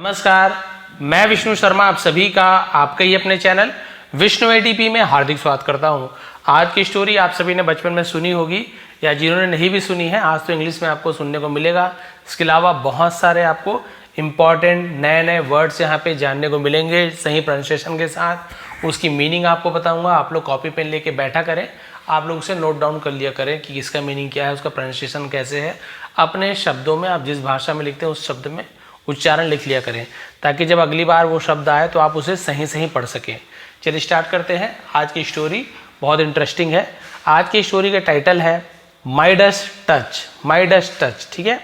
नमस्कार, मैं विष्णु शर्मा आप सभी का आपके ही अपने चैनल विष्णु एटीपी में हार्दिक स्वागत करता हूं। आज की स्टोरी आप सभी ने बचपन में सुनी होगी या जिन्होंने नहीं भी सुनी है आज तो इंग्लिश में आपको सुनने को मिलेगा। इसके अलावा बहुत सारे आपको इम्पॉर्टेंट नए नए वर्ड्स यहाँ पे जानने को मिलेंगे सही प्रोनाउंसिएशन के साथ। उसकी मीनिंग आपको बताऊँगा। आप लोग कॉपी पेन लेके बैठा करें, आप लोग उसे नोट डाउन कर लिया करें कि इसका मीनिंग क्या है, उसका प्रोनाउंसिएशन कैसे है। अपने शब्दों में आप जिस भाषा में लिखते हैं उस शब्द में उच्चारण लिख लिया करें ताकि जब अगली बार वो शब्द आए तो आप उसे सही सही पढ़ सकें। चलिए स्टार्ट करते हैं। आज की स्टोरी बहुत इंटरेस्टिंग है। आज की स्टोरी का टाइटल है माइडस टच। माइडस टच, ठीक है।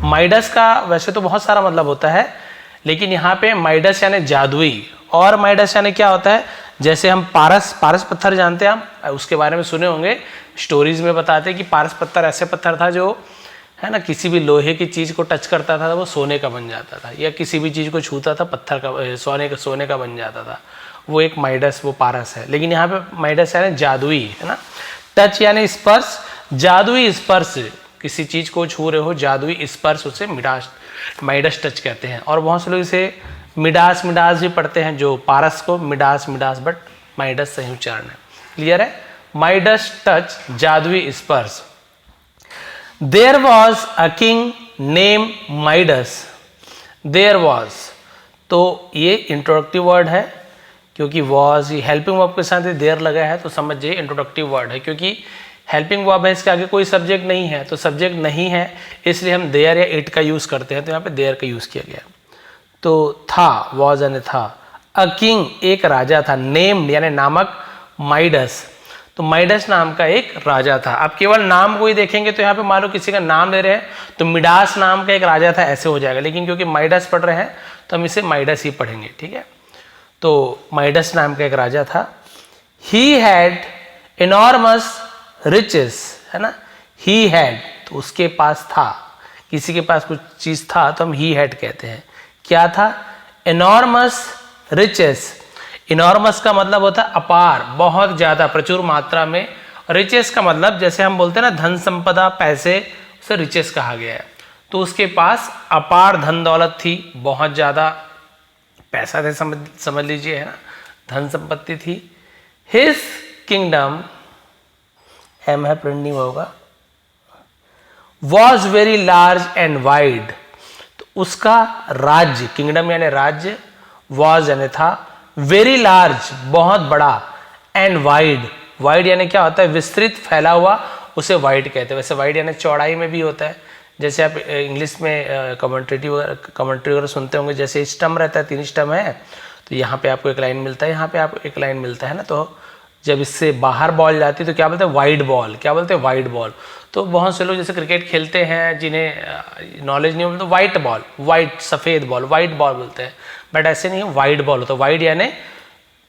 माइडस का वैसे तो बहुत सारा मतलब होता है, लेकिन यहाँ पे माइडस यानी जादुई, और माइडस यानी क्या होता है, जैसे हम पारस पत्थर जानते हैं, हम उसके बारे में सुने होंगे, स्टोरीज में बताते हैं कि पारस पत्थर ऐसे पत्थर था जो है ना किसी भी लोहे की चीज़ को टच करता था वो सोने का बन जाता था, या किसी भी चीज़ को छूता था पत्थर का सोने का बन जाता था। वो एक माइडस, वो पारस है। लेकिन यहाँ पे माइडस यानी जादुई, है ना। टच यानी स्पर्श, जादुई स्पर्श, किसी चीज़ को छू रहे हो जादुई स्पर्श, उसे माइडस टच कहते हैं। और बहुत से लोग इसे मिडास भी पढ़ते हैं, जो पारस को मिडास, बट माइडस सही उच्चारण है। क्लियर है। माइडस टच, जादुई स्पर्श। There was a king named Midas. There was, तो ये इंट्रोडक्टिव वर्ड है, क्योंकि was हेल्पिंग वर्ब के साथ देर लगा है तो समझ जाइए इंट्रोडक्टिव वर्ड है, क्योंकि हेल्पिंग वर्ब है, इसके आगे कोई सब्जेक्ट नहीं है, तो सब्जेक्ट नहीं है इसलिए हम देयर या इट का यूज़ करते हैं, तो यहाँ पे देयर का यूज़ किया गया। तो था, was यानी था। अ किंग, एक राजा था। नेम्ड यानी नामक। माइडस, तो माइडस नाम का एक राजा था। आप केवल नाम को ही देखेंगे तो यहाँ पे मान लो किसी का नाम ले रहे हैं तो मिडास नाम का एक राजा था ऐसे हो जाएगा, लेकिन क्योंकि माइडस पढ़ रहे हैं तो हम इसे माइडस ही पढ़ेंगे, ठीक है। तो माइडस नाम का एक राजा था। ही हैड इनॉर्मस रिचेस, है ना। ही हैड, तो उसके पास था, किसी के पास कुछ चीज़ था तो हम ही हैड कहते हैं। क्या था? Enormous riches. इनॉर्मस का मतलब होता है अपार, बहुत ज़्यादा, प्रचुर मात्रा में। रिचेस का मतलब जैसे हम बोलते हैं ना धन संपदा, पैसे, उसे रिचेस कहा गया है। तो उसके पास अपार धन दौलत थी, बहुत ज़्यादा पैसा थे, समझ लीजिए, है ना, धन संपत्ति थी। हिज किंगडम, एम है प्रिंट नहीं होगा, was very large and wide. तो उसका राज्य, किंगडम यानी राज्य, वॉज यानी था, वेरी लार्ज बहुत बड़ा, एंड वाइड, वाइड यानी क्या होता है, विस्तृत, फैला हुआ, उसे वाइड कहते हैं। वैसे वाइड यानी चौड़ाई में भी होता है, जैसे आप इंग्लिश में कमेंट्री वगैरह सुनते होंगे, जैसे स्टम रहता है, 3 स्टम है, तो यहाँ पे आपको एक लाइन मिलता है, यहाँ पे आपको एक लाइन मिलता है ना, तो जब इससे बाहर बॉल जाती है तो क्या बोलते हैं, वाइड बॉल। क्या बोलते हैं? Wide ball. तो बहुत से लोग जैसे क्रिकेट खेलते हैं जिन्हें नॉलेज नहीं हो तो वाइट बॉल, वाइट सफ़ेद बॉल, वाइट बॉल बोलते हैं, बट ऐसे नहीं, वाइड बॉल होता है। वाइड यानी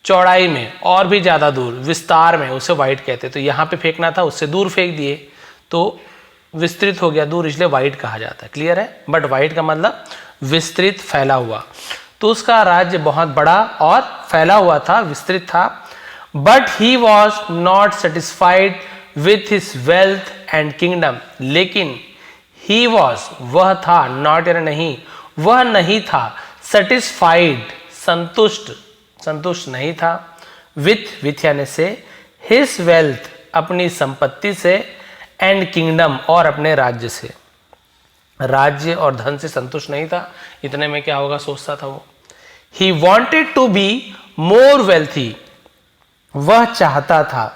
चौड़ाई में और भी ज़्यादा दूर, विस्तार में, उसे वाइड कहते हैं। तो यहाँ पे फेंकना था, उससे दूर फेंक दिए तो विस्तृत हो गया दूर, इसलिए वाइड कहा जाता है। क्लियर है। बट वाइड का मतलब विस्तृत, फैला हुआ। तो उसका राज्य बहुत बड़ा और फैला हुआ था, विस्तृत था। But he was not satisfied with his wealth and kingdom. लेकिन ही वॉज, वह था, नॉट यानी नहीं, वह नहीं था, सेटिस्फाइड, संतुष्ट नहीं था, विथ यानी से, हिज वेल्थ अपनी संपत्ति से, एंड किंगडम और अपने राज्य से, राज्य और धन से संतुष्ट नहीं था। इतने में क्या होगा सोचता था वो। He wanted to be more wealthy, वह चाहता था।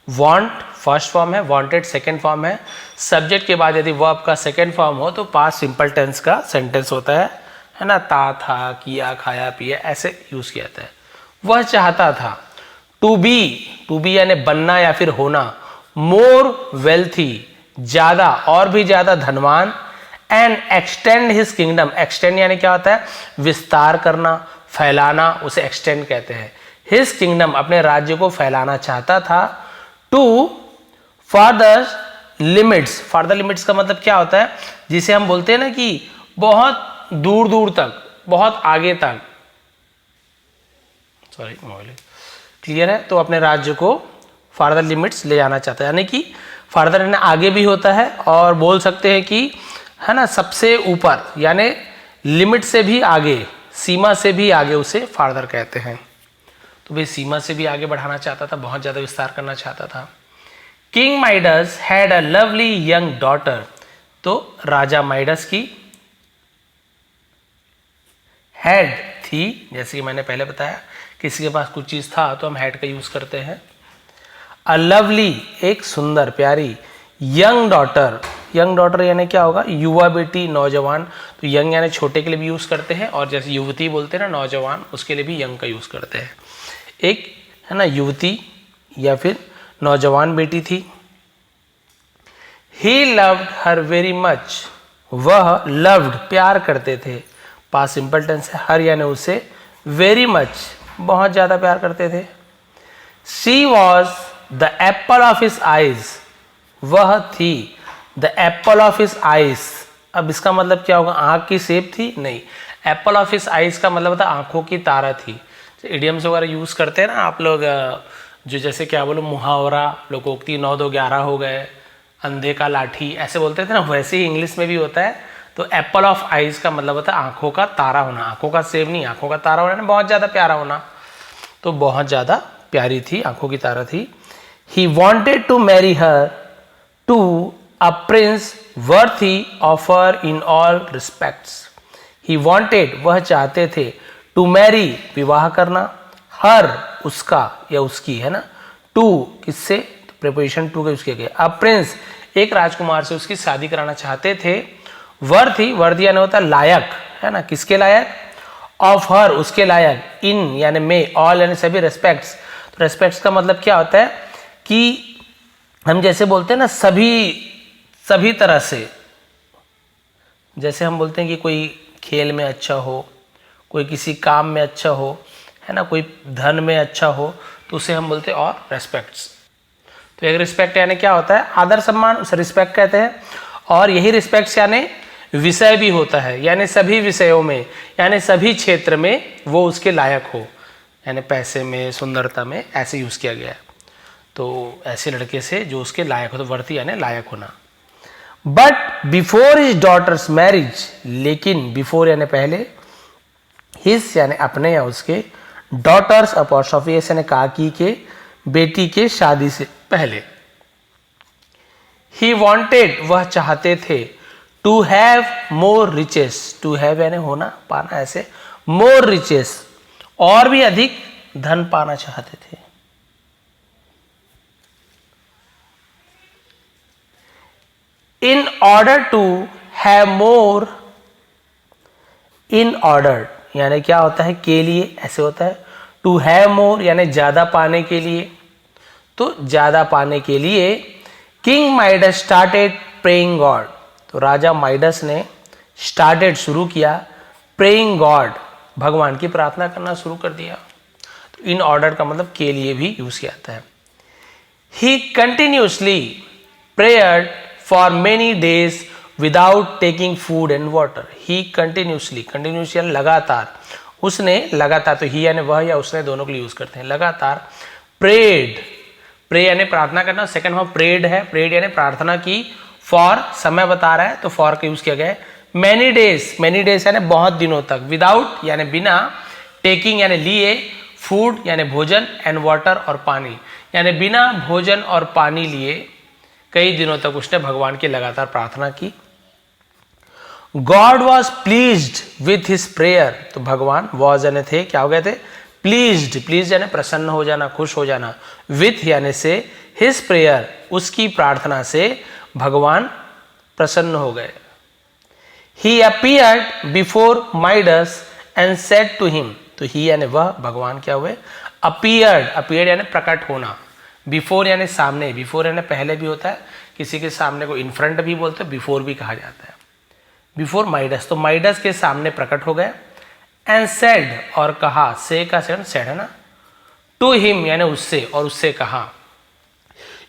वॉन्ट फर्स्ट फॉर्म है, वॉन्टेड सेकेंड फॉर्म है। सब्जेक्ट के बाद यदि वर्ब का सेकेंड फॉर्म हो तो पास्ट सिंपल टेंस का सेंटेंस होता है ना। ता, था, किया, खाया, पिया, ऐसे यूज किया जाता है। वह चाहता था। टू बी यानी बनना या फिर होना। मोर वेल्थी, ज्यादा, और भी ज्यादा धनवान। And extend his kingdom, extend यानी क्या होता है, विस्तार करना, फैलाना, उसे एक्सटेंड कहते हैं। हिज किंगडम, अपने राज्य को फैलाना चाहता था। To further limits, further limits का मतलब क्या होता है, जिसे हम बोलते हैं ना कि बहुत दूर दूर तक, बहुत आगे तक, सॉरी क्लियर है। तो अपने राज्य को फर्दर लिमिट्स ले जाना चाहता है, यानी कि फर्दर यानी आगे भी होता है, और बोल सकते हैं कि, है ना, सबसे ऊपर, यानी लिमिट से भी आगे, सीमा से भी आगे उसे फार्दर कहते हैं। तो भाई सीमा से भी आगे बढ़ाना चाहता था, बहुत ज़्यादा विस्तार करना चाहता था। King Midas had a lovely young daughter, तो राजा माइडस की हैड थी, जैसे कि मैंने पहले बताया किसी के पास कुछ चीज़ था तो हम हैड का यूज़ करते हैं। अ लवली, एक सुंदर प्यारी, यंग डॉटर, यंग डॉटर यानी क्या होगा, युवा बेटी, नौजवान। तो यंग यानी छोटे के लिए भी यूज़ करते हैं, और जैसे युवती बोलते हैं ना नौजवान, उसके लिए भी यंग का यूज़ करते हैं। एक है ना युवती या फिर नौजवान बेटी थी। He loved her very much, वह लव्ड प्यार करते थे, पास्ट सिंपल टेंस है, हर यानी उसे, वेरी मच बहुत ज़्यादा प्यार करते थे। She was the Apple of his eyes, वह थी the Apple of his eyes. अब इसका मतलब क्या होगा, आंख की सेब थी, नहीं, एप्पल ऑफ हिज आइज का मतलब होता आंखों की तारा थी। इडियम्स वगैरह यूज़ करते हैं ना आप लोग, जो जैसे क्या बोलो मुहावरा, लोकोक्ति 9 2 11 हो गए, अंधे का लाठी, ऐसे बोलते थे ना, वैसे ही इंग्लिश में भी होता है। तो एप्पल ऑफ आइज का मतलब होता है आंखों का तारा होना, आंखों का सेब नहीं, आंखों का तारा होना, बहुत ज़्यादा प्यारा होना। तो बहुत ज़्यादा प्यारी थी, आंखों की तारा थी। He wanted to marry her to a prince worthy of her in all respects. He wanted, वह चाहते थे, टू मैरी, विवाह करना, हर, उसका या उसकी, है ना, टू, किससे, प्रीपोजिशन टू का यूज किया गया, अ प्रिंस, एक राजकुमार से उसकी शादी कराना चाहते थे। वर्थी, वर्दी यानी होता है लायक, है ना, किसके लायक, ऑफ हर, उसके लायक, इन यानी में, ऑल यानी सभी, रेस्पेक्ट्स। तो रेस्पेक्ट्स का मतलब क्या होता है कि हम जैसे बोलते हैं ना सभी तरह से, जैसे हम बोलते हैं कि कोई खेल में अच्छा हो, कोई किसी काम में अच्छा हो, है ना, कोई धन में अच्छा हो, तो उसे हम बोलते हैं और रेस्पेक्ट्स। तो एक रिस्पेक्ट यानी क्या होता है, आदर सम्मान, उसे रिस्पेक्ट कहते हैं। और यही रिस्पेक्ट्स यानी विषय भी होता है, यानी सभी विषयों में, यानी सभी क्षेत्र में वो उसके लायक हो, यानी पैसे में, सुंदरता में, ऐसे यूज़ किया गया है। तो ऐसे लड़के से जो उसके लायक हो, तो वर्ती यानी लायक होना। But before his daughter's marriage, लेकिन बिफोर यानी पहले, हिज यानी अपने या उसके, डॉटर्स अपॉस्ट्रोफी एस यानी काकी के, बेटी के शादी से पहले, ही वॉन्टेड, वह चाहते थे, to have more riches, to have यानी होना, पाना, ऐसे, मोर रिचेस, और भी अधिक धन पाना चाहते थे। In order to have more, in order यानी क्या होता है, के लिए, ऐसे होता है। टू हैव मोर यानी ज्यादा पाने के लिए, तो ज्यादा पाने के लिए king Midas started praying God, तो राजा माइडस ने स्टार्टेड शुरू किया, प्रेइंग गॉड, भगवान की प्रार्थना करना शुरू कर दिया। तो इन ऑर्डर का मतलब के लिए भी यूज किया जाता है। He continuously prayed for many days without taking food and water. He continuously, continuous यानी लगातार, उसने लगातार, तो ही यानी वह या उसने, दोनों के लिए यूज करते हैं, लगातार, प्रेड, प्रे यानी प्रार्थना करना, सेकंड फॉर्म प्रेड है, प्रेड यानी प्रार्थना की, फॉर समय बता रहा है तो फॉर का यूज किया गया है। मैनी डेज, मैनी डेज यानी बहुत दिनों तक, विदाउट यानी बिना, टेकिंग यानी लिए, फूड यानी भोजन, एंड वाटर और पानी यानी बिना भोजन और पानी लिए कई दिनों तक उसने भगवान की लगातार प्रार्थना की। God was pleased with his prayer, तो भगवान वॉज यानी थे, क्या हो गए थे, प्लीज्ड, प्लीज यानी प्रसन्न हो जाना, खुश हो जाना, विथ यानी से, हिज प्रेयर उसकी प्रार्थना से भगवान प्रसन्न हो गए। He appeared before Midas and said to him, तो ही यानी वह, भगवान क्या हुए, अपीयर्ड, अपीयर्ड यानी प्रकट होना, बिफोर यानी सामने, बिफोर यानी पहले भी होता है, किसी के सामने को इन फ्रंट भी बोलते हैं, बिफोर भी कहा जाता है। बिफोर माइडस, तो माइडस के सामने प्रकट हो गए। एंड सेड और कहा, से का सेड है ना, टू हिम यानी उससे, और उससे कहा,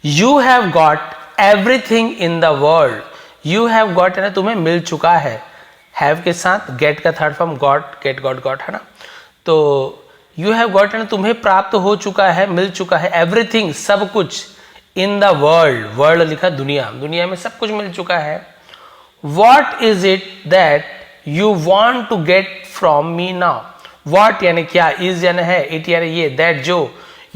you have got everything in the world, you have got यानी तुम्हें मिल चुका है, हैव के साथ गेट का third form got, get got got है ना, तो यू हैव गॉट यानी तुम्हें प्राप्त हो चुका है, मिल चुका है, एवरीथिंग सब कुछ, इन द वर्ल्ड, वर्ल्ड लिखा दुनिया, दुनिया में सब कुछ मिल चुका है। What is it that you want to get from me now. What यानी क्या, इज यानी है, इट यानी ये, दैट जो,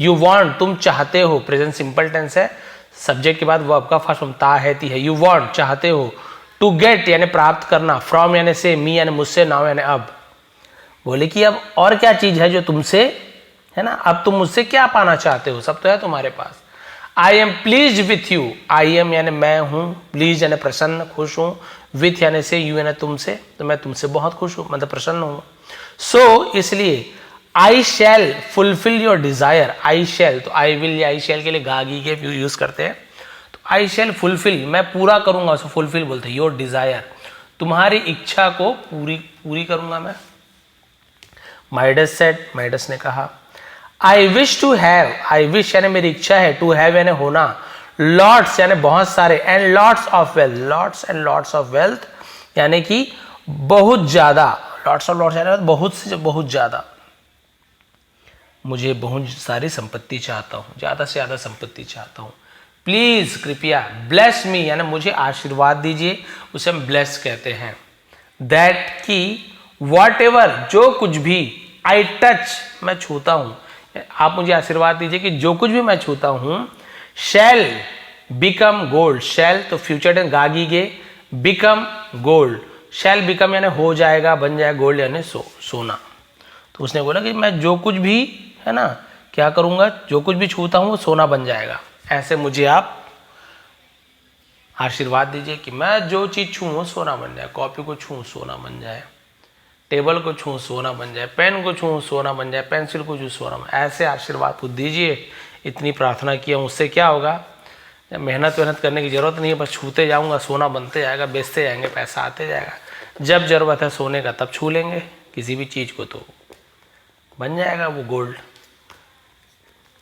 यू वॉन्ट तुम चाहते हो, प्रेजेंट सिंपल टेंस है, सब्जेक्ट के बाद वर्ब का फर्स्ट फॉर्म ता है ती है, यू वॉन्ट चाहते हो, टू गेट यानी प्राप्त करना, फ्रॉम यानी से, मी यानी मुझसे, नाउ यानी अब। बोले कि अब और क्या चीज है जो तुमसे है ना, अब तुम मुझसे क्या पाना चाहते हो, सब तो है तुम्हारे पास। I am pleased with you, I am यानी मैं हूं, प्लीज यानी प्रसन्न खुश हूं, विथ यानी से, यू यानी तुमसे, तो मैं तुमसे बहुत खुश हूं, मतलब प्रसन्न हूं। सो इसलिए आई शैल फुलफिल योर डिजायर, आई शैल तो आई विल या आई शैल के लिए गागी के यूज करते हैं, तो आई शैल फुलफिल मैं पूरा करूंगा, उसको फुलफिल बोलते हैं, योर डिजायर तुम्हारी इच्छा को पूरी करूंगा मैं। माइडस सेड, माइडस ने कहा, I wish to have, I wish यानी मेरी इच्छा है, टू हैव यानी होना, लॉट्स यानी बहुत सारे, and lots of wealth, lots and lots of wealth यानी कि बहुत ज्यादा, लॉट्स ऑफ लॉट्स यानी बहुत से बहुत ज्यादा, मुझे बहुत सारी संपत्ति चाहता हूं, ज्यादा से ज्यादा संपत्ति चाहता हूं। प्लीज कृपया, ब्लेस मी यानी मुझे आशीर्वाद दीजिए, उसे हम ब्लेस कहते हैं। दैट की वॉट एवर जो कुछ भी, आई टच मैं छूता हूं, आप मुझे आशीर्वाद दीजिए कि जो कुछ भी मैं छूता हूं, शैल बिकम गोल्ड, शैल तो फ्यूचर टेंस गागी गे, बिकम गोल्ड, शैल बिकम यानी हो जाएगा, बन जाएगा, गोल्ड यानी सोना। तो उसने बोला कि मैं जो कुछ भी है ना क्या करूंगा, जो कुछ भी छूता हूं वो सोना बन जाएगा, ऐसे मुझे आप आशीर्वाद दीजिए कि मैं जो चीज छूं वो सोना बन जाए, कॉपी को छूं सोना बन जाए, टेबल को छूं सोना बन जाए, पेन को छूं सोना बन जाए, पेंसिल को छूं सोना बन, ऐसे आशीर्वाद को दीजिए। इतनी प्रार्थना किया, उससे क्या होगा, मेहनत करने की जरूरत नहीं है, बस छूते जाऊंगा, सोना बनते जाएगा, बेचते जाएंगे, पैसा आते जाएगा, जब जरूरत है सोने का तब छू लेंगे किसी भी चीज को, तो बन जाएगा वो गोल्ड।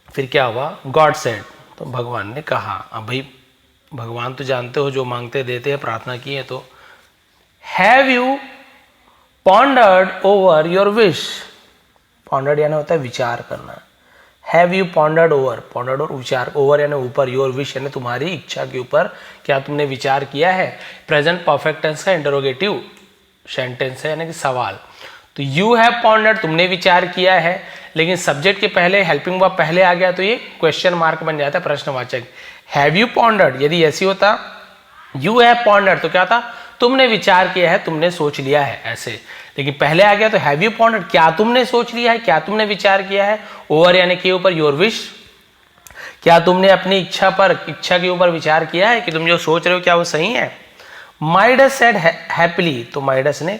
फिर क्या हुआ, गॉड सेड, तो भगवान ने कहा, अब भाई भगवान तो जानते हो जो मांगते देते हैं, प्रार्थना की है तो, have you pondered over your wish, pondered यानी होता है विचार करना, हैव यू पॉन्डर्ड ओवर विचार, ओवर यानी ऊपर, योर विश यानी तुम्हारी इच्छा के ऊपर क्या तुमने विचार किया है। प्रेजेंट परफेक्ट टेंस का इंटरोगेटिव सेंटेंस है यानी कि सवाल, तो यू हैव पॉन्डर्ड तुमने विचार किया है, लेकिन सब्जेक्ट के पहले हेल्पिंग वर्ब पहले आ गया तो ये क्वेश्चन मार्क बन जाता है, प्रश्नवाचक। हैव यू पॉन्डर्ड यदि ऐसी होता, यू हैव पॉन्डर्ड तो क्या था, तुमने विचार किया है, तुमने सोच लिया है, ऐसे, लेकिन पहले आ गया तो हैव यू पॉन्डर्ड क्या तुमने सोच लिया है, क्या तुमने विचार किया है, ओवर यानी के ऊपर, योर विश क्या तुमने अपनी इच्छा के ऊपर विचार किया है कि तुम जो सोच रहे हो क्या वो सही है। माइडस सेड हैप्पीली तो माइडस ने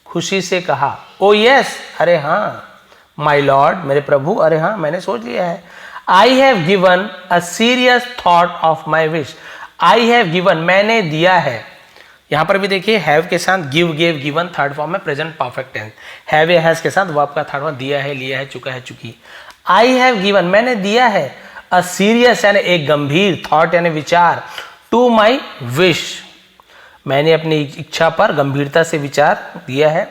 खुशी से कहा, ओ यस अरे हाँ, माई लॉर्ड मेरे प्रभु अरे हाँ मैंने सोच लिया है। I have given a serious thought of my wish, I have given मैंने दिया है, यहां पर भी देखिए हैव के साथ give gave given third form में प्रेजेंट परफेक्ट टेंस, हैव या हैज के साथ वर्ब का थर्ड फॉर्म, दिया है, लिया है, चुका है, चुकी। आई हैव गिवन मैंने दिया है, अ सीरियस यानी एक गंभीर, थॉट यानी विचार, टू माई विश मैंने अपनी इच्छा पर गंभीरता से विचार दिया है।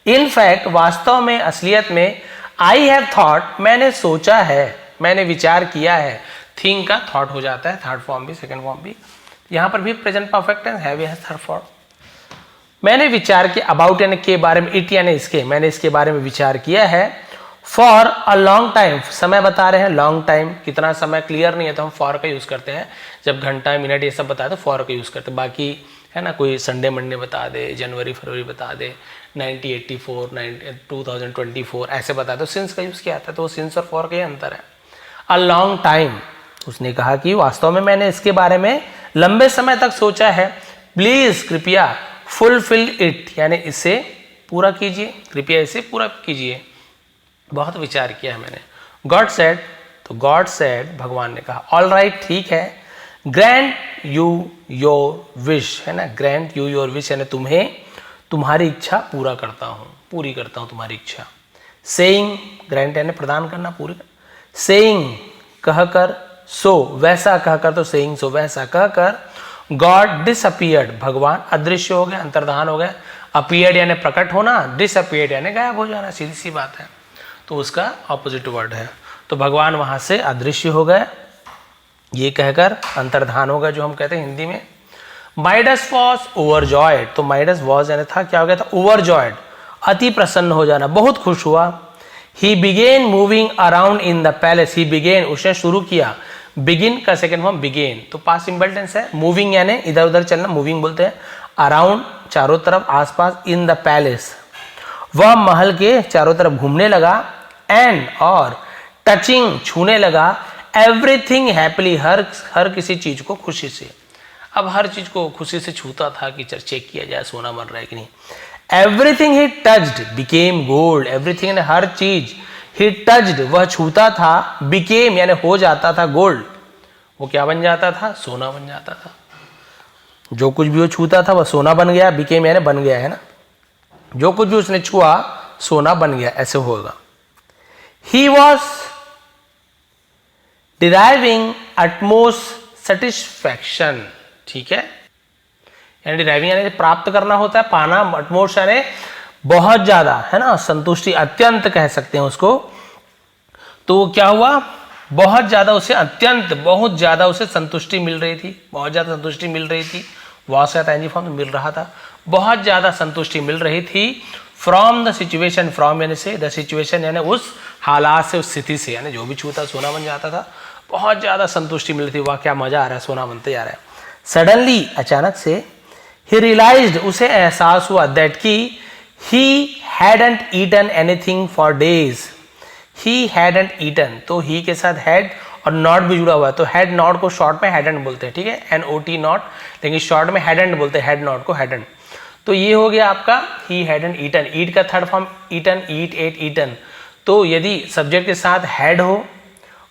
इनफैक्ट वास्तव में, असलियत में, आई हैव थॉट मैंने सोचा है, मैंने विचार किया है, थिंक का थॉट हो जाता है, थर्ड फॉर्म भी सेकंड फॉर्म भी, यहां पर भी प्रेजेंट परफेक्ट टेंस हैव या थर्ड फॉर्म। मैंने विचार किया, अबाउट यानी के बारे में, इट यानी इसके, मैंने इसके बारे में विचार किया है। फॉर अ लॉन्ग टाइम समय बता रहे हैं, लॉन्ग टाइम कितना समय क्लियर नहीं है तो हम फॉर का यूज करते हैं, जब घंटा मिनट ये सब बताए तो फॉर का यूज करते हैं, बाकी है ना कोई संडे मंडे बता दे, जनवरी फरवरी बता दे, 1984 2024 ऐसे बता दो, सिंस का यूज किया आता है, तो सिंस और फॉर का ही अंतर है। अ लॉन्ग टाइम उसने कहा कि वास्तव में मैंने इसके बारे में लंबे समय तक सोचा है, प्लीज कृपया फुलफिल इट यानी इसे पूरा कीजिए, कृपया इसे पूरा कीजिए, बहुत विचार किया है मैंने। गॉड सेड तो गॉड सेड भगवान ने कहा, ऑल राइट ठीक है, ग्रैंट यू योर विश है ना, ग्रैंट यू योर विश यानी तुम्हें तुम्हारी इच्छा पूरा करता हूं, पूरी करता हूं तुम्हारी इच्छा। सेइंग ग्रैंट यानी प्रदान करना, पूरी, सेइंग कहकर, सो वैसा कहकर, तो सेइंग सो वैसा कहकर, गॉड डिसअपियर्ड भगवान अदृश्य हो गया, अंतर्धान हो गया, अपीयर्ड यानी प्रकट होना, डिसअपियर्ड यानी गायब हो जाना, सीधी सी बात है, तो उसका ऑपोजिट वर्ड है, तो भगवान वहां से अदृश्य हो गए, ये कहकर अंतर्धान होगा जो हम कहते हैं हिंदी में। माइडस वॉज ओवरजॉयड तो माइडस वॉज यानी था, क्या हो गया था, ओवरजॉयड, अति प्रसन्न हो जाना, बहुत खुश हुआ। ही begin moving around in the palace, he begin उसने शुरू किया, बिगिन का सेकंड फॉर्म बिगेन, तो पास्ट सिंपल टेंस है। मूविंग यानी इधर उधर चलना, मूविंग बोलते हैं। अराउंड चारों तरफ, आसपास। इन द पैलेस वह महल के चारों तरफ घूमने लगा। एंड और टचिंग छूने लगा, एवरीथिंग हैप्पीली हर किसी चीज को खुशी से। अब हर चीज को खुशी से छूता था कि चेक किया जाए सोना बन रहा है कि नहीं। Everything he touched became gold, everything यानी हर चीज, ही टच्ड वह छूता था, बिकेम यानी हो जाता था, गोल्ड वो क्या बन जाता था, सोना बन जाता था। जो कुछ भी वो छूता था वह सोना बन गया, बिकेम यानी बन गया है ना, जो कुछ भी उसने छुआ सोना बन गया, ऐसे होगा। He was deriving utmost satisfaction, ठीक है, यानी डिराइविंग यानी प्राप्त करना होता है, पाना, अटमोस्ट यानी बहुत ज्यादा, है ना, संतुष्टि, अत्यंत कह सकते हैं उसको। तो क्या हुआ, बहुत ज्यादा उसे, अत्यंत बहुत ज्यादा उसे संतुष्टि मिल रही थी, बहुत ज्यादा संतुष्टि मिल रही थी, वॉज का एनजी फॉर्म मिल रहा था, बहुत ज्यादा संतुष्टि मिल रही थी। फ्रॉम द सिचुएशन, फ्रॉम यानी से, द सिचुएशन यानी उस हालात से, उस स्थिति से, यानी जो भी छूता सोना बन जाता था, बहुत ज्यादा संतुष्टि मिल रही थी, वाह क्या मजा आ रहा है, सोना बनते जा रहा है। सडनली अचानक से, ही रियलाइज्ड उसे एहसास हुआ, दैट की he hadn't eaten anything for days, he hadn't eaten, तो ही के साथ हैड और नॉट भी जुड़ा हुआ है, तो हैड नॉट को शॉर्ट में हैडंट बोलते हैं, ठीक है, NOT नॉट, लेकिन शॉर्ट में हैडंट बोलते हैं, हैड नॉट को हैडंट। तो ये हो गया आपका ही हैडंट ईटन, ईट का थर्ड फॉर्म ईटन, ईट, एट, ईटन। तो यदि सब्जेक्ट के साथ हैड हो,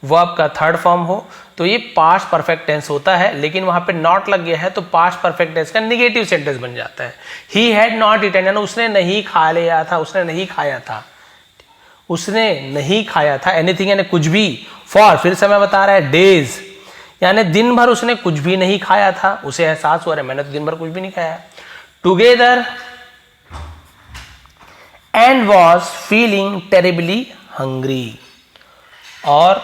वर्ब का थर्ड फॉर्म हो, तो ये पास्ट परफेक्ट टेंस होता है, लेकिन वहां पे नॉट लग गया है तो पास्ट परफेक्ट टेंस का निगेटिव सेंटेंस बन जाता है। ही हैड नॉट ईटन यानी उसने नहीं खा लिया था, उसने नहीं खाया था, उसने नहीं खाया था। एनीथिंग यानी कुछ भी, फॉर फिर से मैं बता रहा है, डेज यानी दिन भर उसने कुछ भी नहीं खाया था, उसे एहसास हुआ, मैंने तो दिन भर कुछ भी नहीं खाया। Together and was feeling terribly hungry, और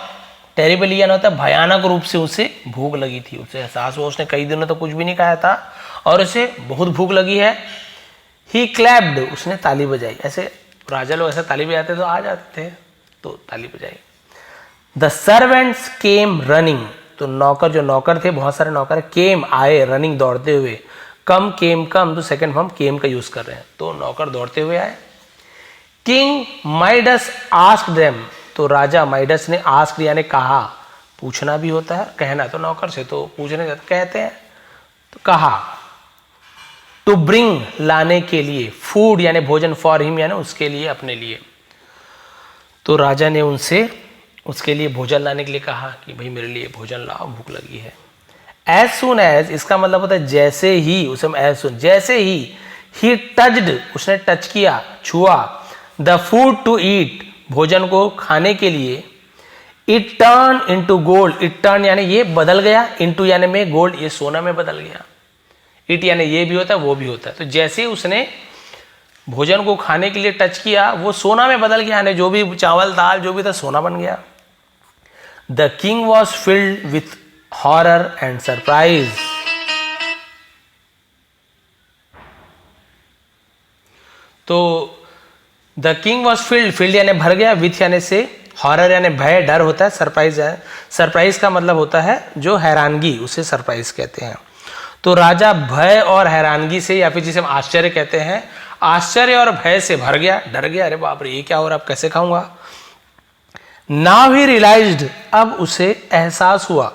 टेरिबली यानी होता है भयानक रूप से उसे भूख लगी थी, उसे एहसास हुआ उसने कई दिनों तक कुछ भी नहीं खाया था और उसे बहुत भूख लगी है। ही क्लैप्ड उसने ताली बजाई, ऐसे राजा लोग ऐसे ताली बजाते तो आ जाते थे, तो ताली बजाई। द सर्वेंट्स केम रनिंग, तो नौकर, जो नौकर थे, बहुत सारे नौकर, केम आए, रनिंग दौड़ते हुए, कम केम कम, तो सेकंड फॉर्म केम का यूज कर रहे हैं, तो नौकर दौड़ते हुए आए। किंग माइडस आस्क्ड देम, तो राजा माइडस ने आस्क यानी कहा, पूछना भी होता है, कहना तो नौकर से, तो पूछने कहते हैं, तो कहा। टू ब्रिंग लाने के लिए, फूड यानी भोजन, फॉर हिम यानी उसके लिए, अपने लिए, तो राजा ने उनसे उसके लिए भोजन लाने के लिए कहा कि भाई मेरे लिए भोजन लाओ, भूख लगी है। एज सुन एज, इसका मतलब होता है जैसे ही, उसे एज सुन, जैसे ही टच्ड उसने टच किया, छुआ, द फूड टू ईट भोजन को खाने के लिए, it turn into gold, it turn यानी ये बदल गया, इनटू यानी में, गोल्ड ये सोना में बदल गया। इट यानी ये भी होता है वो भी होता है, तो जैसे उसने भोजन को खाने के लिए टच किया वो सोना में बदल गया, यानी जो भी चावल दाल जो भी था सोना बन गया। The king was filled with horror and surprise, तो the king was filled, filled यानी भर गया, विथ यानी से, हॉरर यानी भय डर होता है, सरप्राइज है, सरप्राइज का मतलब होता है जो हैरानगी, उसे सरप्राइज कहते हैं। तो राजा भय और हैरानगी से, या फिर जिसे हम आश्चर्य कहते हैं, आश्चर्य और भय से भर गया, डर गया, अरे बाप रे ये क्या हो रहा है, अब कैसे खाऊंगा। नाउ ही रियलाइज्ड, अब उसे एहसास हुआ,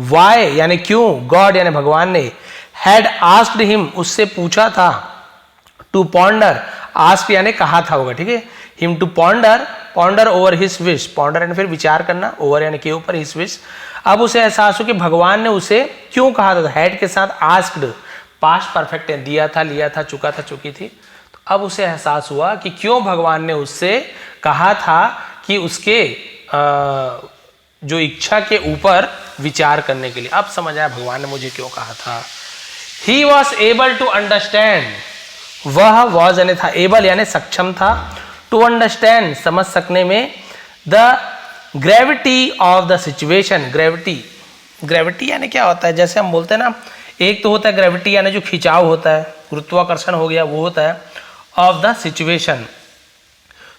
वाई यानी क्यों, गॉड यानी भगवान ने, हैड आस्क्ड हिम उससे पूछा था, टू पॉन्डर, आस्क यानी कहा था होगा, ठीक है, him to ponder, ponder over his wish, ponder यानी फिर विचार करना, ओवर यानी के ऊपर, हिज विश। अब उसे एहसास हो कि भगवान ने उसे क्यों कहा था, हैड के साथ आस्क्ड, पास्ट परफेक्ट है, दिया था, लिया था, चुका था, चुकी थी, तो अब उसे एहसास हुआ कि क्यों भगवान ने उससे कहा था कि उसके जो इच्छा के ऊपर विचार करने के लिए। अब समझ आया भगवान ने मुझे क्यों कहा था। He was able to understand, वह वॉज यानी था, एबल यानी सक्षम था, टू अंडरस्टैंड समझ सकने में, the gravity of the situation, gravity, gravity यानी क्या होता है, जैसे हम बोलते हैं ना, एक तो होता है ग्रेविटी यानी जो खिंचाव होता है, गुरुत्वाकर्षण हो गया वो होता है, ऑफ द सिचुएशन।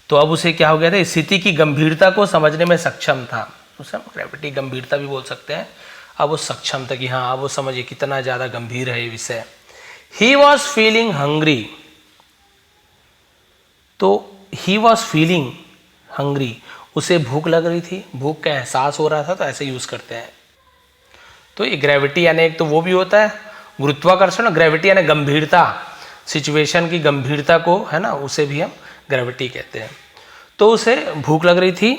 तो अब उसे क्या हो गया था, स्थिति की गंभीरता को समझने में सक्षम था। उसे हम ग्रेविटी गंभीरता भी बोल सकते हैं। अब वो सक्षम था कि हाँ अब वो समझिए कितना ज़्यादा गंभीर है ये विषय। ही वॉज फीलिंग हंग्री, तो ही वॉज फीलिंग हंग्री, उसे भूख लग रही थी, भूख का एहसास हो रहा था, तो ऐसे यूज़ करते हैं। तो ये ग्रेविटी यानी एक तो वो भी होता है गुरुत्वाकर्षण, ग्रेविटी यानी गंभीरता, सिचुएशन की गंभीरता को, है ना, उसे भी हम ग्रेविटी कहते हैं। तो उसे भूख लग रही थी,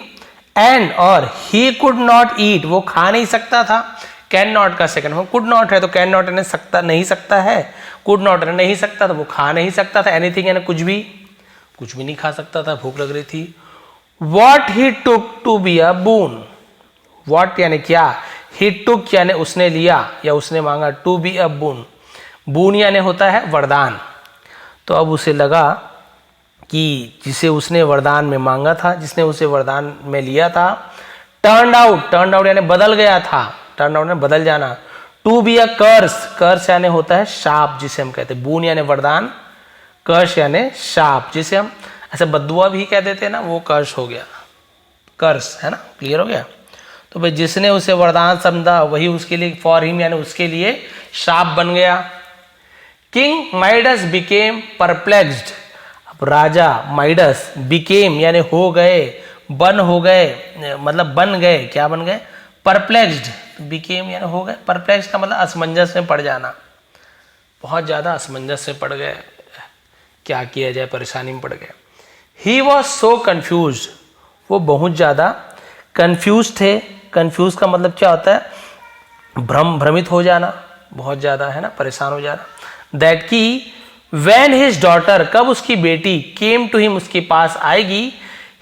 एंड और ही कुड नॉट ईट, वो खा नहीं सकता था। कैन नॉट का सेकंड फॉर्म कुड नॉट है, तो कैन नॉट यानी सकता नहीं सकता है, कुड नॉट यानी नहीं सकता, तो वो खा नहीं सकता था। एनीथिंग यानी कुछ भी नहीं खा सकता था, भूख लग रही थी। What he took to be a boon, what यानी क्या, ही टुक यानी उसने लिया या उसने मांगा, टू बी अ बून, बून यानी होता है वरदान। तो अब उसे लगा कि जिसे उसने वरदान में मांगा था, जिसने उसे वरदान में लिया था, टर्न आउट यानी बदल गया था, टर्न आउट यानी बदल जाना। टू बी अ कर्स यानी होता है शाप, जिसे हम कहते हैं, बून यानी वरदान, कर्स यानी शाप, जिसे हम ऐसे बद्दुआ भी कह देते हैं ना, वो कर्स हो गया, कर्स, है ना, क्लियर हो गया। तो भाई जिसने उसे वरदान समझा वही उसके लिए, फॉर हिम यानी उसके लिए शाप बन गया। किंग माइडस बिकेम परप्लेक्स्ड, अब राजा माइडस बिकेम यानी हो गए, हो गए, मतलब बन गए, क्या बन गए, परप्लेक्स्ड, बिकेम यानी हो गए, परप्लेक्स का मतलब असमंजस में पड़ जाना, बहुत ज़्यादा असमंजस में पड़ गए, क्या किया जाए, परेशानी में पड़ गए। ही वॉज सो कन्फ्यूज, वो बहुत ज़्यादा कन्फ्यूज थे। कन्फ्यूज का मतलब क्या होता है, भ्रमित हो जाना, बहुत ज़्यादा, है ना, परेशान हो जाना। दैट की वैन हिज डॉटर, कब उसकी बेटी, केम टू हिम, उसके पास आएगी,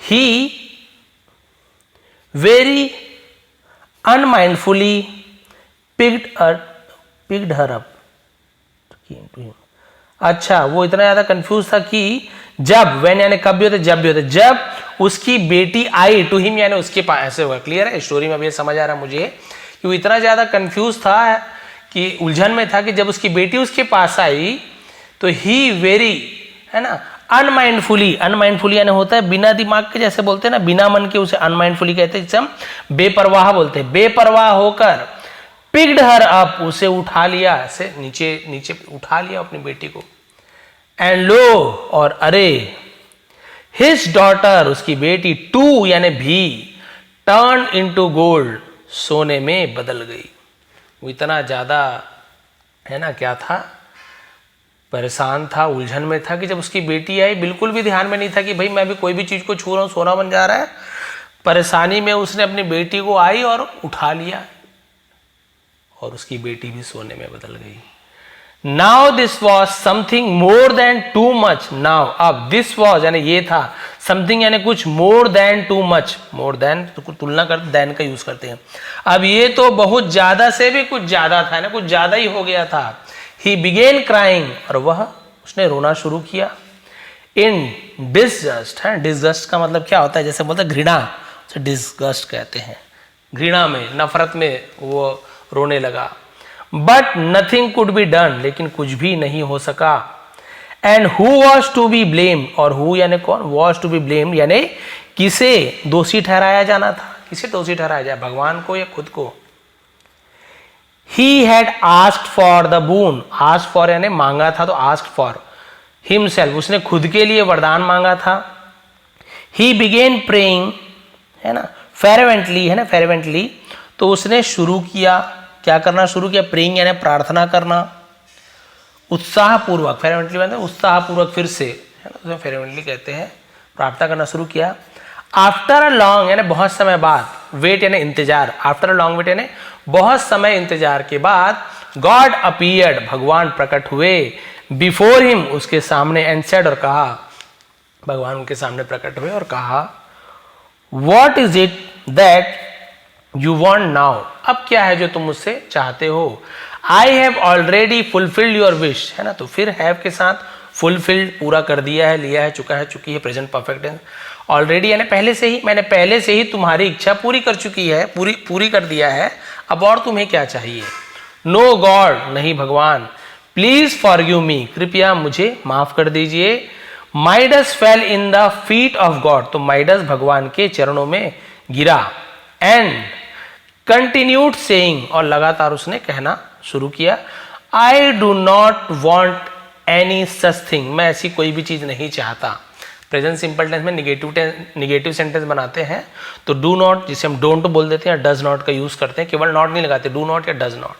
ही वेरी अनमाइंडफुली पिक्ड हर अप, अच्छा वो इतना ज्यादा कंफ्यूज था कि जब, वैन यानी कब भी होता है, जब भी होता है, जब उसकी बेटी आई, टू हिम यानी उसके पास, ऐसे हुआ। क्लियर है, स्टोरी में अब ये समझ आ रहा है मुझे कि वो इतना ज्यादा कंफ्यूज था कि उलझन में था कि जब उसकी बेटी उसके पास आई तो ही वेरी, है ना, अनमाइंडफुली यानी होता है बिना दिमाग के, जैसे बोलते हैं ना, बिना मन के, उसे अनमाइंडफुली कहते हैं, जिसे हम बेपरवाह बोलते हैं। बेपरवाह होकर पिक्ड हर अप, उसे उठा लिया, ऐसे नीचे उठा लिया अपनी बेटी को। एंड लो, और अरे, हिज डॉटर, उसकी बेटी, टू यानी भी, टर्न इनटू गोल्ड, सोने में बदल गई। वो इतना ज्यादा, है ना, क्या था, परेशान था, उलझन में था कि जब उसकी बेटी आई, बिल्कुल भी ध्यान में नहीं था कि भाई मैं भी कोई भी चीज को छू रहा हूं, सोना बन जा रहा है। परेशानी में उसने अपनी बेटी को आई और उठा लिया, और उसकी बेटी भी सोने में बदल गई। Now this was something more than too much, now अब, दिस वॉज यानी ये था, समथिंग यानी कुछ, more than too much, more than तो तुलना करते, देन का यूज करते हैं। अब ये तो बहुत ज्यादा से भी कुछ ज्यादा था ना, कुछ ज्यादा ही हो गया था। ही बिगेन क्राइंग, और वह, उसने रोना शुरू किया। इन डिसगस्ट, है, डिसगस्ट का मतलब क्या होता है, जैसे बोलते हैं घृणा, उसे डिसगस्ट कहते हैं, घृणा में, नफरत में वो रोने लगा। But nothing could be done, लेकिन कुछ भी नहीं हो सका। And who was to be blame, और हु यानी कौन, वॉज टू बी ब्लेम यानी किसे दोषी ठहराया जाना था, किसे दोषी ठहराया जाए, भगवान को या खुद को। He had asked for the boon, asked for यानी मांगा था, तो asked for himself, उसने खुद के लिए वरदान मांगा था। He began praying, है ना, fervently, है ना, fervently, तो उसने शुरू किया, क्या करना शुरू किया, प्रेइंग यानी प्रार्थना करना, उत्साह पूर्वक, fervently मतलब उत्साह पूर्वक, फिर से, है ना, उसे fervently कहते हैं, प्रार्थना करना शुरू किया। आफ्टर अ लॉन्ग यानी बहुत समय बाद, वेट यानी इंतजार, आफ्टर अ लॉन्ग वेट यानी बहुत समय इंतजार के बाद, गॉड अपीयर्ड, भगवान प्रकट हुए, बिफोर हिम, उसके सामने, एंड सेड, और कहा, भगवान उनके सामने प्रकट हुए और कहा, what is it that you want now, अब क्या है जो तुम मुझसे चाहते हो। I have already fulfilled your wish, है ना, तो फिर हैव के साथ फुलफिल्ड, पूरा कर दिया है, लिया है, चुका है, चुकी है, प्रेजेंट परफेक्ट है। ऑलरेडी यानी पहले से ही, मैंने पहले से ही तुम्हारी इच्छा पूरी कर चुकी है, पूरी कर दिया है, अब और तुम्हें क्या चाहिए। नो गॉड, नहीं भगवान, प्लीज फॉरगिव मी, कृपया मुझे माफ कर दीजिए। Midas fail in the feet of God, तो माइडस भगवान के चरणों में गिरा। एंड कंटिन्यूड सेइंग, और लगातार उसने कहना शुरू किया, I do not want any such thing, मैं ऐसी कोई भी चीज नहीं चाहता। प्रेजेंट सिंपल टेंस में निगेटिव सेंटेंस बनाते हैं तो डू नॉट, जिसे हम डोंट बोल देते हैं, डज नॉट का यूज करते हैं, केवल नॉट नहीं लगाते, डू नॉट या डज नॉट।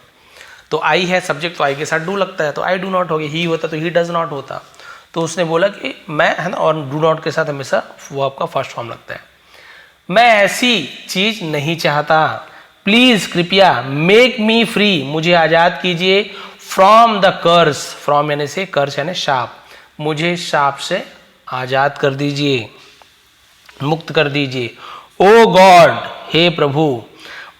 तो आई है सब्जेक्ट, तो आई के साथ डू लगता है, तो आई डू नॉट हो गया, ही होता तो ही डज नॉट होता। तो उसने बोला कि मैं, है ना, और डू नॉट के साथ हमेशा वो आपका फर्स्ट फॉर्म लगता है। मैं ऐसी चीज नहीं चाहता, प्लीज कृपया, मेक मी फ्री, मुझे आजाद कीजिए, फ्रॉम द कर्स, फ्रॉम यानी से, कर्स यानी शाप, मुझे शाप से आजाद कर दीजिए, मुक्त कर दीजिए। ओ गॉड, हे प्रभु,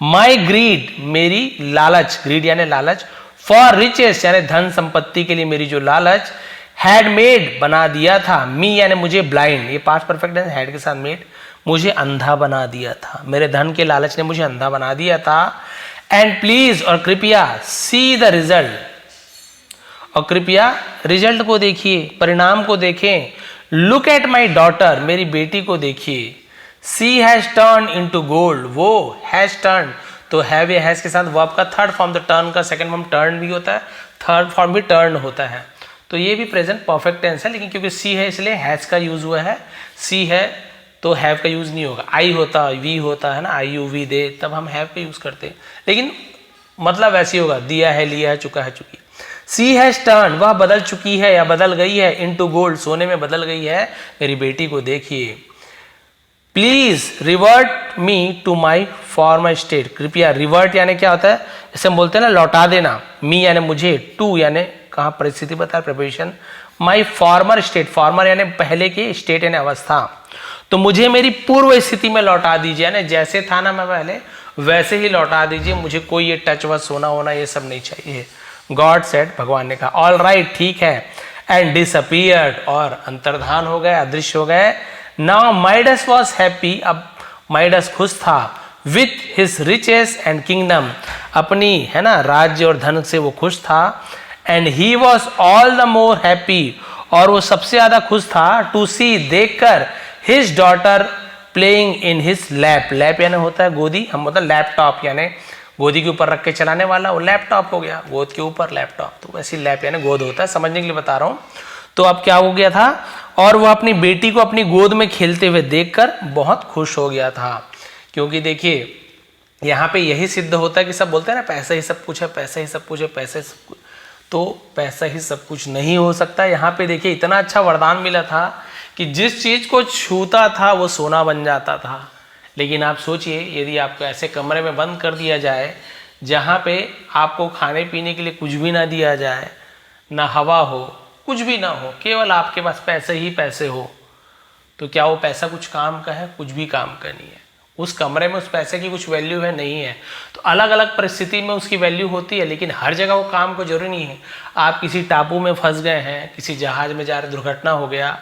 माई ग्रीड, मेरी लालच, ग्रीड यानी लालच, फॉर रिचेस यानी धन संपत्ति के लिए मेरी जो लालच, हैड मेड बना दिया था, मी यानी मुझे, ब्लाइंड, ये पास्ट परफेक्ट है, हैड के साथ मेड, मुझे अंधा बना दिया था, मेरे धन के लालच ने मुझे अंधा बना दिया था। एंड प्लीज, और कृपया, सी द रिजल्ट, और कृपया रिजल्ट को देखिए, परिणाम को देखें। लुक एट माई डॉटर, मेरी बेटी को देखिए। सी हैज टर्न इनटू गोल्ड, वो हैज टर्न, तो हैव या हैज के साथ वर्ब का थर्ड फॉर्म, तो टर्न का सेकंड फॉर्म टर्न भी होता है, थर्ड फॉर्म भी टर्न होता है। तो ये भी प्रेजेंट परफेक्ट टेंस है, लेकिन क्योंकि सी है इसलिए हैज का यूज हुआ है, सी है तो हैव का यूज नहीं होगा। आई होता, वी होता है ना, आई यू वी दे, तब हम हैव का यूज करते हैं, लेकिन मतलब ऐसी होगा, दिया है, लिया है, चुका है, चुकी। सी हैज टर्न, वह बदल चुकी है या बदल गई है, इनटू गोल्ड, सोने में बदल गई है, मेरी बेटी को देखिए। Please revert me to my former state, कृपया, रिवर्ट यानी क्या होता है, जैसे हम बोलते हैं ना लौटा देना, मी यानी मुझे, टू यानी कहाँ परिस्थिति बता, प्रिपरेशन, माई फॉर्मर स्टेट, फॉर्मर यानी पहले की, स्टेट यानी अवस्था, तो मुझे मेरी पूर्व स्थिति में लौटा दीजिए, यानी जैसे था ना मैं पहले वैसे ही लौटा दीजिए, मुझे कोई ये टच व सोना होना ये सब नहीं चाहिए। गॉड सेड, भगवान ने कहा, ऑल राइट, ठीक है। एंड डिसअपीयर्ड, और अंतर्धान हो गए, अदृश्य हो गए। नाउ माइडस वॉज हैप्पी, अब माइडस खुश था, with his riches and kingdom, अपनी, है ना, राज्य और धन से वो खुश था। And he was all the more happy, और वो सबसे ज्यादा खुश था, टू सी, देखकर, his daughter playing in his lap, lap यानी होता है गोदी, हम मतलब लैपटॉप यानी गोदी के ऊपर रख के चलाने वाला, वो लैपटॉप हो गया, गोद के ऊपर लैपटॉप, तो वैसी लैप यानी गोद होता है, समझने के लिए बता रहा हूं। तो अब क्या हो गया था, और वो अपनी बेटी को अपनी गोद में खेलते हुए देखकर बहुत खुश हो गया था। क्योंकि देखिए यहाँ पे यही सिद्ध होता है कि सब बोलते हैं ना पैसा ही सब कुछ है, पैसा ही सब कुछ है, पैसा ही सब कुछ, तो पैसा ही सब कुछ नहीं हो सकता। यहाँ पे देखिए इतना अच्छा वरदान मिला था कि जिस चीज को छूता था वो सोना बन जाता था। लेकिन आप सोचिए, यदि आपको ऐसे कमरे में बंद कर दिया जाए जहाँ पे आपको खाने पीने के लिए कुछ भी ना दिया जाए, ना हवा हो, कुछ भी ना हो, केवल आपके पास पैसे ही पैसे हो, तो क्या वो पैसा कुछ काम का है? कुछ भी काम का नहीं है। उस कमरे में उस पैसे की कुछ वैल्यू है? नहीं है। तो अलग अलग परिस्थिति में उसकी वैल्यू होती है, लेकिन हर जगह वो काम को जरूरी नहीं है। आप किसी टापू में फंस गए हैं, किसी जहाज में जा रहे, दुर्घटना हो गया,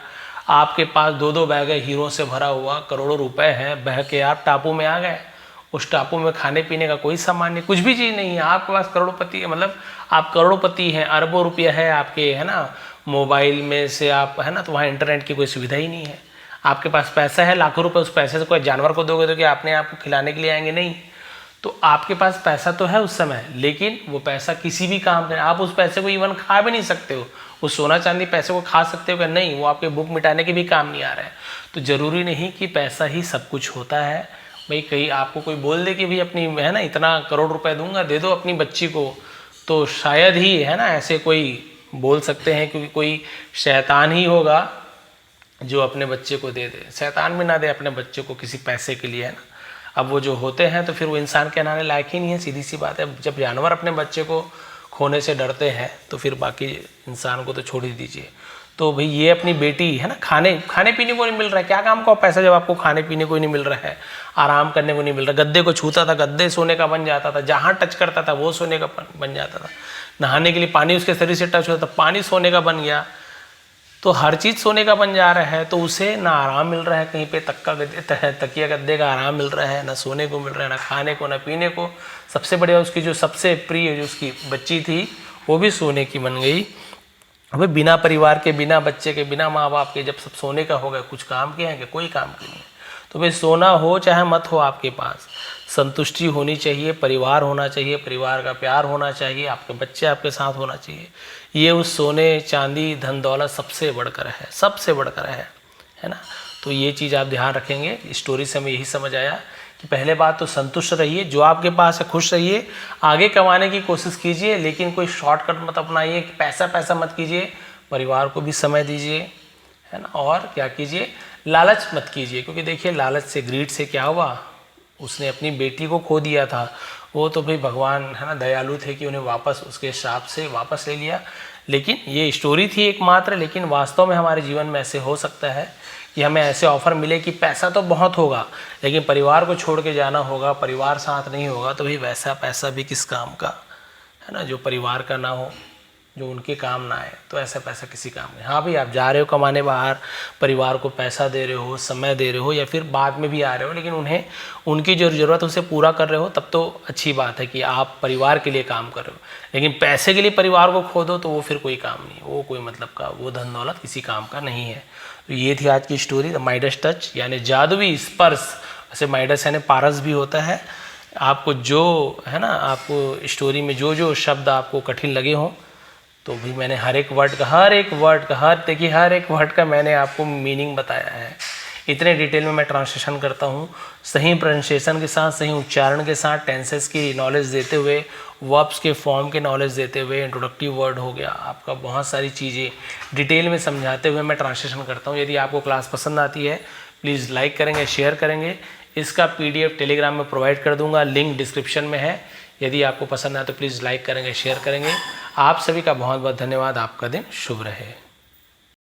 आपके पास 2-2 बैग है हीरो से भरा हुआ, करोड़ों रुपए हैं, बह के आप टापू में आ गए, उस टापू में खाने पीने का कोई सामान नहीं, कुछ भी चीज़ नहीं है, आपके पास करोड़पति है, मतलब आप करोड़पति हैं, अरबों रुपया है आपके, है ना, मोबाइल में से आप, है ना, तो वहाँ इंटरनेट की कोई सुविधा ही नहीं है। आपके पास पैसा है, लाखों रुपए, उस पैसे से कोई जानवर को दोगे तो क्या अपने आप को खिलाने के लिए आएंगे? नहीं। तो आपके पास पैसा तो है उस समय, लेकिन वो पैसा किसी भी काम का, आप उस पैसे को इवन खा भी नहीं सकते हो। उस सोना चांदी पैसे को खा सकते हो क्या? नहीं, वो आपके भूख मिटाने के भी काम नहीं आ रहा है। तो जरूरी नहीं कि पैसा ही सब कुछ होता है। भाई कहीं आपको कोई बोल दे कि भाई अपनी, है ना, इतना करोड़ रुपए दूंगा, दे दो अपनी बच्ची को, तो शायद ही, है ना, ऐसे कोई बोल सकते हैं, क्योंकि कोई शैतान ही होगा जो अपने बच्चे को दे दे। शैतान भी ना दे अपने बच्चे को किसी पैसे के लिए, है ना। अब वो जो होते हैं तो फिर वो इंसान कहलाने लायक ही नहीं है, सीधी सी बात है। जब जानवर अपने बच्चे को खोने से डरते हैं तो फिर बाकी इंसान को तो छोड़ ही दीजिए। तो भाई ये अपनी बेटी, है ना, खाने पीने को नहीं मिल रहा है, क्या काम का पैसा जब आपको खाने पीने को नहीं मिल रहा है, आराम करने को नहीं मिल रहा। गद्दे को छूता था, गद्दे सोने का बन जाता था, जहाँ टच करता था वो सोने का बन जाता था। नहाने के लिए पानी उसके शरीर से टच होता था, पानी सोने का बन गया। तो हर चीज़ सोने का बन जा रहा है, तो उसे ना आराम मिल रहा है, कहीं पे तकिया गद्दे का आराम मिल रहा है, ना सोने को मिल रहा है, ना खाने को, ना पीने को। सबसे बढ़िया उसकी जो सबसे प्रिय जो उसकी बच्ची थी वो भी सोने की बन गई। अबे बिना परिवार के, बिना बच्चे के, बिना माँ बाप के जब सब सोने का होगा, कुछ काम के हैं क्या? कोई काम के नहीं है। तो भाई सोना हो चाहे मत हो, आपके पास संतुष्टि होनी चाहिए, परिवार होना चाहिए, परिवार का प्यार होना चाहिए, आपके बच्चे आपके साथ होना चाहिए। ये उस सोने चांदी धन दौलत सबसे बढ़कर है, सबसे बढ़कर है ना। तो ये चीज़ आप ध्यान रखेंगे। स्टोरी से हमें यही समझ आया कि पहले बात तो संतुष्ट रहिए, जो आपके पास है खुश रहिए, आगे कमाने की कोशिश कीजिए, लेकिन कोई शॉर्टकट मत अपनाइए कि पैसा पैसा मत कीजिए, परिवार को भी समय दीजिए, है ना। और क्या कीजिए, लालच मत कीजिए, क्योंकि देखिए लालच से, ग्रीड से क्या हुआ, उसने अपनी बेटी को खो दिया था। वो तो भाई भगवान है ना दयालु थे कि उन्हें वापस उसके श्राप से वापस ले लिया। लेकिन ये स्टोरी थी एकमात्र, लेकिन वास्तव में हमारे जीवन में ऐसे हो सकता है कि हमें ऐसे ऑफर मिले कि पैसा तो बहुत होगा, लेकिन परिवार को छोड़ के जाना होगा, परिवार साथ नहीं होगा, तो भाई वैसा पैसा भी किस काम का, है ना, जो परिवार का ना हो, जो उनके काम ना आए, तो ऐसा पैसा किसी काम नहीं। हाँ भाई, आप जा रहे हो कमाने बाहर, परिवार को पैसा दे रहे हो, समय दे रहे हो, या फिर बाद में भी आ रहे हो, लेकिन उन्हें उनकी जो ज़रूरत है उसे पूरा कर रहे हो, तब तो अच्छी बात है कि आप परिवार के लिए काम कर रहे हो। लेकिन पैसे के लिए परिवार को खो दो तो वो फिर कोई काम नहीं, वो कोई मतलब का, वो धन दौलत किसी काम का नहीं है। तो ये थी आज की स्टोरी, द माइडस टच, यानी जादुई स्पर्श। वैसे माइडस यानी पारस भी होता है। आपको जो है ना, आपको स्टोरी में जो जो शब्द आपको कठिन लगे हों, तो भी मैंने हर एक वर्ड का देखिए हर एक वर्ड का मैंने आपको मीनिंग बताया है। इतने डिटेल में मैं ट्रांसलेशन करता हूँ, सही प्रोनाउंसिएशन के साथ, सही उच्चारण के साथ, टेंसेस की नॉलेज देते हुए, वर्ब्स के फॉर्म के नॉलेज देते हुए, इंट्रोडक्टिव वर्ड हो गया आपका, बहुत सारी चीज़ें डिटेल में समझाते हुए मैं ट्रांसलेशन करता हूँ। यदि आपको क्लास पसंद आती है, प्लीज़ लाइक करेंगे, शेयर करेंगे। इसका PDF टेलीग्राम में प्रोवाइड कर दूंगा, लिंक डिस्क्रिप्शन में है। यदि आपको पसंद आए तो प्लीज़ लाइक करेंगे, शेयर करेंगे। आप सभी का बहुत बहुत धन्यवाद। आपका दिन शुभ रहे।